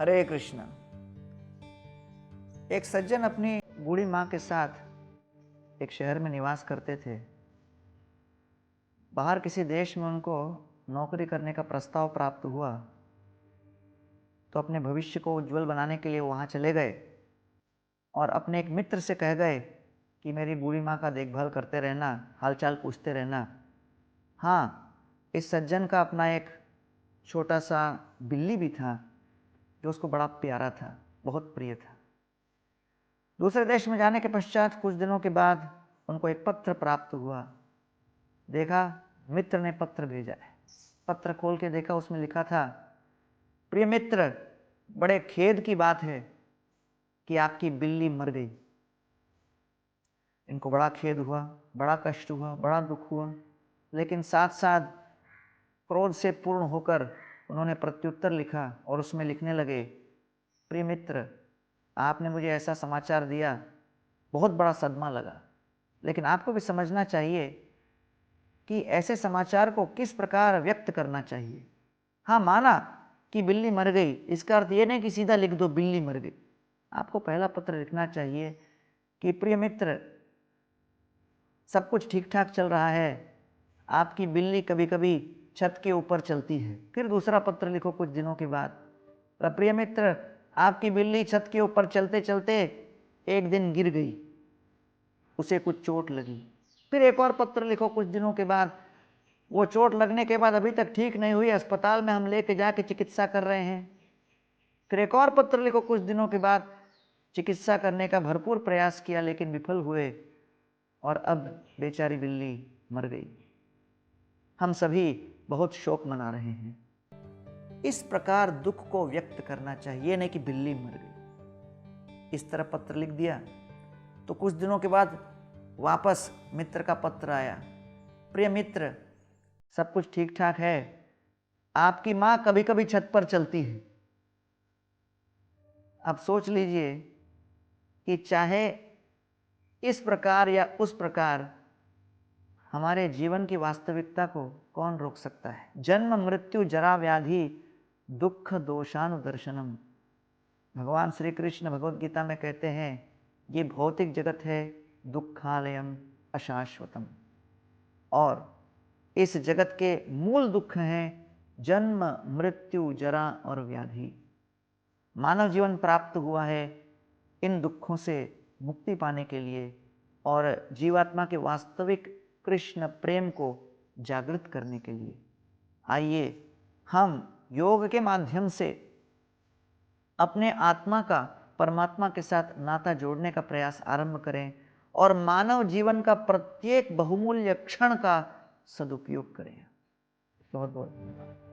हरे कृष्ण। एक सज्जन अपनी बूढ़ी माँ के साथ एक शहर में निवास करते थे। बाहर किसी देश में उनको नौकरी करने का प्रस्ताव प्राप्त हुआ तो अपने भविष्य को उज्जवल बनाने के लिए वहाँ चले गए और अपने एक मित्र से कह गए कि मेरी बूढ़ी माँ का देखभाल करते रहना, हालचाल पूछते रहना। हाँ, इस सज्जन का अपना एक छोटा सा बिल्ली भी था जो उसको बड़ा प्यारा था, बहुत प्रिय था। दूसरे देश में जाने के पश्चात कुछ दिनों के बाद उनको एक पत्र प्राप्त हुआ। देखा, मित्र ने पत्र भेजा है। पत्र खोल के देखा, उसमें लिखा था, प्रिय मित्र, बड़े खेद की बात है कि आपकी बिल्ली मर गई। इनको बड़ा खेद हुआ, बड़ा कष्ट हुआ, बड़ा दुख हुआ, लेकिन साथ साथ क्रोध से पूर्ण होकर उन्होंने प्रत्युत्तर लिखा और उसमें लिखने लगे, प्रिय मित्र, आपने मुझे ऐसा समाचार दिया, बहुत बड़ा सदमा लगा, लेकिन आपको भी समझना चाहिए कि ऐसे समाचार को किस प्रकार व्यक्त करना चाहिए। हाँ, माना कि बिल्ली मर गई, इसका अर्थ ये नहीं कि सीधा लिख दो बिल्ली मर गई। आपको पहला पत्र लिखना चाहिए कि प्रिय मित्र, सब कुछ ठीक ठाक चल रहा है, आपकी बिल्ली कभी कभी छत के ऊपर चलती है। फिर दूसरा पत्र लिखो कुछ दिनों के बाद, प्रिय मित्र, आपकी बिल्ली छत के ऊपर चलते चलते एक दिन गिर गई, उसे कुछ चोट लगी। फिर एक और पत्र लिखो कुछ दिनों के बाद, वो चोट लगने के बाद अभी तक ठीक नहीं हुई, अस्पताल में हम लेके जाके चिकित्सा कर रहे हैं। फिर एक और पत्र लिखो कुछ दिनों के बाद, चिकित्सा करने का भरपूर प्रयास किया लेकिन विफल हुए और अब बेचारी बिल्ली मर गई। हम सभी बहुत शोक मना रहे हैं। इस प्रकार दुख को व्यक्त करना चाहिए, नहीं कि बिल्ली मर गई। इस तरह पत्र लिख दिया तो कुछ दिनों के बाद वापस मित्र का पत्र आया, प्रिय मित्र, सब कुछ ठीक ठाक है, आपकी माँ कभी कभी छत पर चलती है। अब सोच लीजिए कि चाहे इस प्रकार या उस प्रकार हमारे जीवन की वास्तविकता को कौन रोक सकता है। जन्म मृत्यु जरा व्याधि दुख दोषानुदर्शनम। भगवान श्री कृष्ण भगवद गीता में कहते हैं, ये भौतिक जगत है दुखालयम अशाश्वतम, और इस जगत के मूल दुख हैं जन्म मृत्यु जरा और व्याधि। मानव जीवन प्राप्त हुआ है इन दुखों से मुक्ति पाने के लिए और जीवात्मा के वास्तविक कृष्ण प्रेम को जागृत करने के लिए। आइए हम योग के माध्यम से अपने आत्मा का परमात्मा के साथ नाता जोड़ने का प्रयास आरंभ करें और मानव जीवन का प्रत्येक बहुमूल्य क्षण का सदुपयोग करें। बहुत बहुत धन्यवाद।